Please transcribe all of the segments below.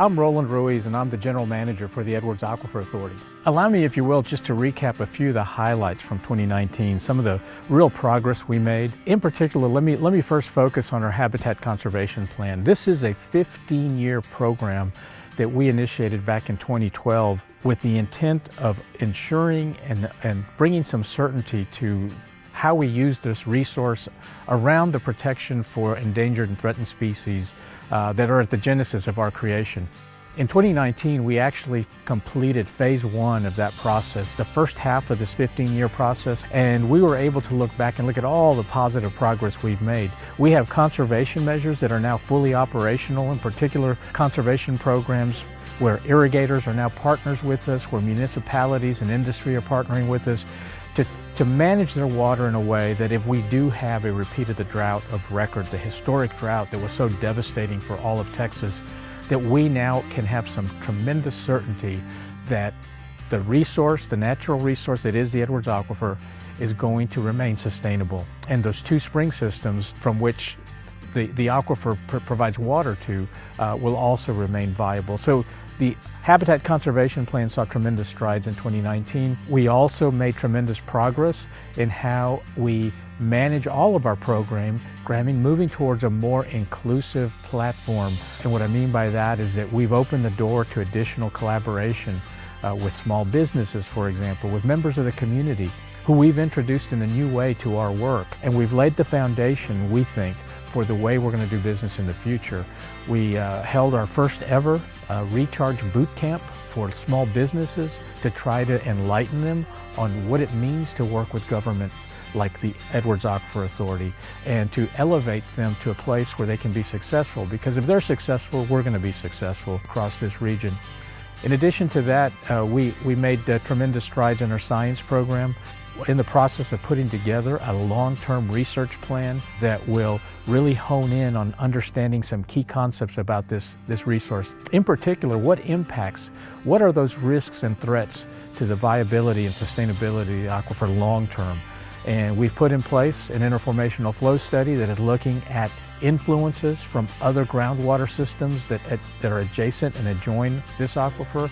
I'm Roland Ruiz, and I'm the General Manager for the Edwards Aquifer Authority. Allow me, if you will, just to recap a few of the highlights from 2019, some of the real progress we made. In particular, let me first focus on our Habitat Conservation Plan. This is a 15-year program that we initiated back in 2012 with the intent of ensuring and bringing some certainty to how we use this resource around the protection for endangered and threatened species that are at the genesis of our creation. In 2019, we actually completed phase one of that process, the first half of this 15-year process, and we were able to look back and look at all the positive progress we've made. We have conservation measures that are now fully operational, in particular conservation programs where irrigators are now partners with us, where municipalities and industry are partnering with us to manage their water in a way that if we do have a repeat of the drought of record, the historic drought that was so devastating for all of Texas, that we now can have some tremendous certainty that the resource, the natural resource that is the Edwards Aquifer, is going to remain sustainable. And those two spring systems from which the aquifer provides water to will also remain viable. So the Habitat Conservation Plan saw tremendous strides in 2019. We also made tremendous progress in how we manage all of our programming, moving towards a more inclusive platform. And what I mean by that is that we've opened the door to additional collaboration with small businesses, for example, with members of the community who we've introduced in a new way to our work. And we've laid the foundation, we think, for the way we're going to do business in the future. We held our first ever recharge boot camp for small businesses to try to enlighten them on what it means to work with government like the Edwards Aquifer Authority and to elevate them to a place where they can be successful, because if they're successful, we're going to be successful across this region. In addition to that, we made tremendous strides in our science program, in the process of putting together a long-term research plan that will really hone in on understanding some key concepts about this resource. In particular, what are those risks and threats to the viability and sustainability of the aquifer long-term? And we've put in place an interformational flow study that is looking at influences from other groundwater systems that are adjacent and adjoin this aquifer.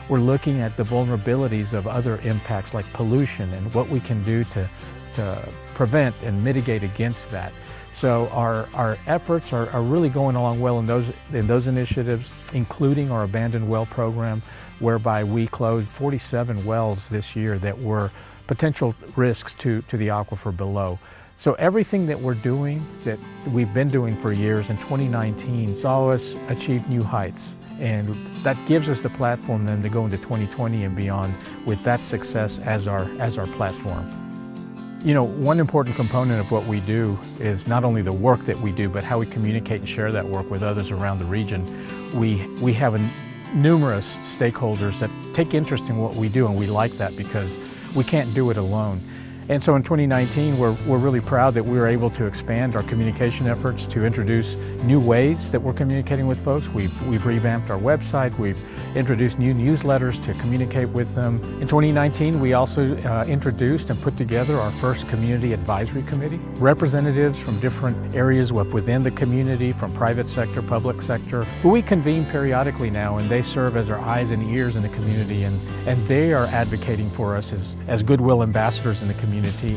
We're looking at the vulnerabilities of other impacts like pollution and what we can do to prevent and mitigate against that. So our efforts are really going along well in those initiatives, including our abandoned well program, whereby we closed 47 wells this year that were potential risks to the aquifer below. So everything that we're doing, that we've been doing for years, in 2019 saw us achieve new heights. And that gives us the platform then to go into 2020 and beyond with that success as our platform. You know, one important component of what we do is not only the work that we do, but how we communicate and share that work with others around the region. We have numerous stakeholders that take interest in what we do, and we like that because we can't do it alone. And so in 2019, we're really proud that we were able to expand our communication efforts to introduce new ways that we're communicating with folks. We've revamped our website. We've introduced new newsletters to communicate with them. In 2019, we also introduced and put together our first Community Advisory Committee. Representatives from different areas within the community, from private sector, public sector, who we convene periodically now, and they serve as our eyes and ears in the community, and they are advocating for us as goodwill ambassadors in the community,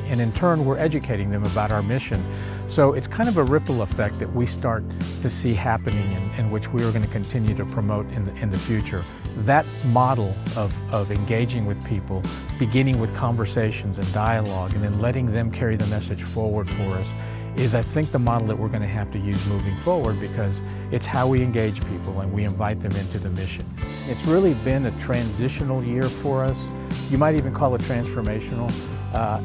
and in turn we're educating them about our mission. So it's kind of a ripple effect that we start to see happening in which we are going to continue to promote in the future. That model of engaging with people, beginning with conversations and dialogue, and then letting them carry the message forward for us, is, I think, the model that we're going to have to use moving forward, because it's how we engage people and we invite them into the mission. It's really been a transitional year for us. You might even call it transformational,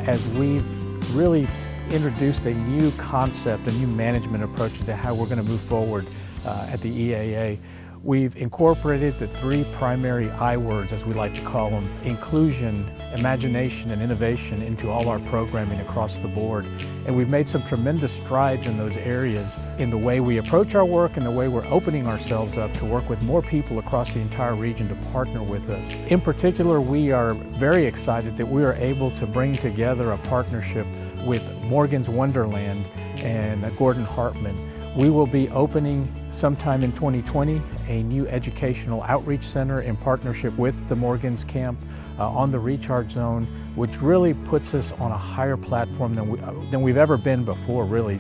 as we've really introduced a new concept, a new management approach to how we're going to move forward at the EAA. We've incorporated the three primary I words, as we like to call them: inclusion, imagination, and innovation, into all our programming across the board. And we've made some tremendous strides in those areas in the way we approach our work and the way we're opening ourselves up to work with more people across the entire region to partner with us. In particular, we are very excited that we are able to bring together a partnership with Morgan's Wonderland and Gordon Hartman. We will be opening sometime in 2020 a new educational outreach center in partnership with the Morgan's Camp on the recharge zone, which really puts us on a higher platform than we've ever been before, really,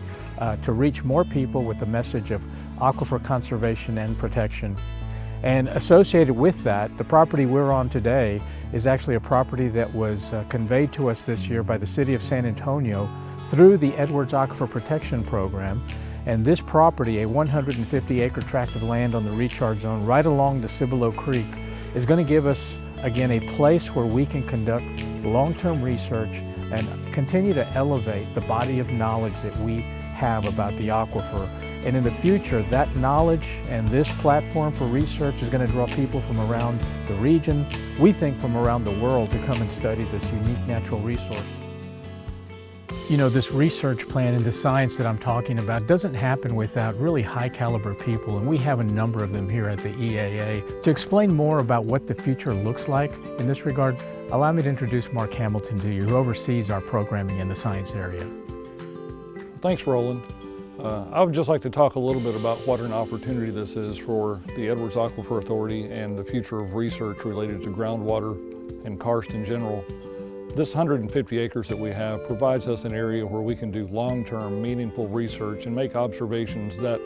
to reach more people with the message of aquifer conservation and protection. And associated with that, the property we're on today is actually a property that was conveyed to us this year by the City of San Antonio through the Edwards Aquifer Protection Program. And this property, a 150-acre tract of land on the recharge zone right along the Cibolo Creek, is going to give us, again, a place where we can conduct long-term research and continue to elevate the body of knowledge that we have about the aquifer. And in the future, that knowledge and this platform for research is going to draw people from around the region, we think from around the world, to come and study this unique natural resource. You know, this research plan and the science that I'm talking about doesn't happen without really high caliber people, and we have a number of them here at the EAA. To explain more about what the future looks like in this regard, allow me to introduce Marc Hamilton to you, who oversees our programming in the science area. Thanks, Roland. I would just like to talk a little bit about what an opportunity this is for the Edwards Aquifer Authority and the future of research related to groundwater and karst in general. This 150 acres that we have provides us an area where we can do long-term, meaningful research and make observations that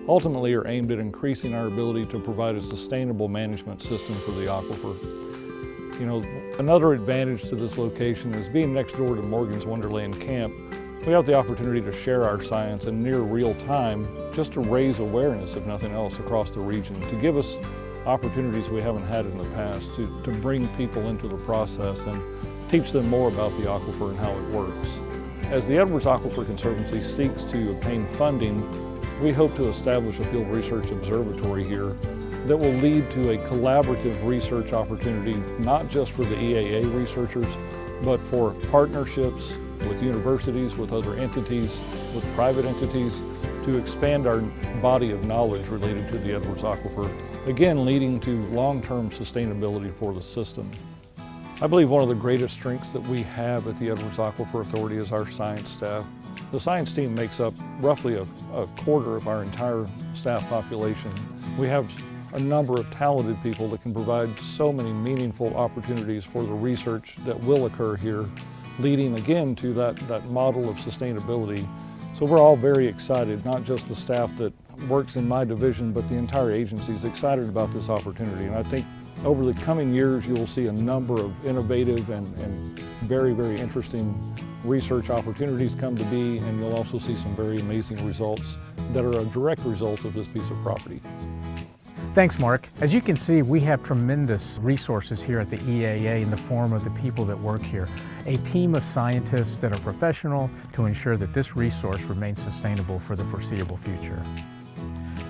ultimately are aimed at increasing our ability to provide a sustainable management system for the aquifer. You know, another advantage to this location is being next door to Morgan's Wonderland Camp. We have the opportunity to share our science in near real time, just to raise awareness, if nothing else, across the region, to give us opportunities we haven't had in the past, to bring people into the process and teach them more about the aquifer and how it works. As the Edwards Aquifer Conservancy seeks to obtain funding, we hope to establish a field research observatory here that will lead to a collaborative research opportunity, not just for the EAA researchers, but for partnerships with universities, with other entities, with private entities, to expand our body of knowledge related to the Edwards Aquifer, again leading to long-term sustainability for the system. I believe one of the greatest strengths that we have at the Edwards Aquifer Authority is our science staff. The science team makes up roughly a quarter of our entire staff population. We have a number of talented people that can provide so many meaningful opportunities for the research that will occur here, leading again to that model of sustainability. So we're all very excited, not just the staff that works in my division, but the entire agency is excited about this opportunity. And I think over the coming years, you will see a number of innovative and very, very interesting research opportunities come to be, and you'll also see some very amazing results that are a direct result of this piece of property. Thanks, Marc. As you can see, we have tremendous resources here at the EAA in the form of the people that work here. A team of scientists that are professional to ensure that this resource remains sustainable for the foreseeable future.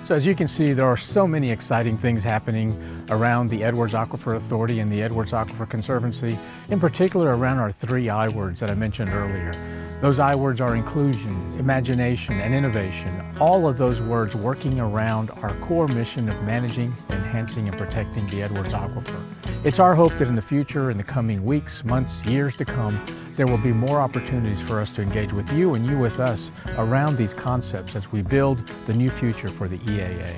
So as you can see, there are so many exciting things happening around the Edwards Aquifer Authority and the Edwards Aquifer Conservancy, in particular around our 3 I words that I mentioned earlier. Those I words are inclusion, imagination, and innovation, all of those words working around our core mission of managing, enhancing, and protecting the Edwards Aquifer. It's our hope that in the future, in the coming weeks, months, years to come, there will be more opportunities for us to engage with you and you with us around these concepts as we build the new future for the EAA.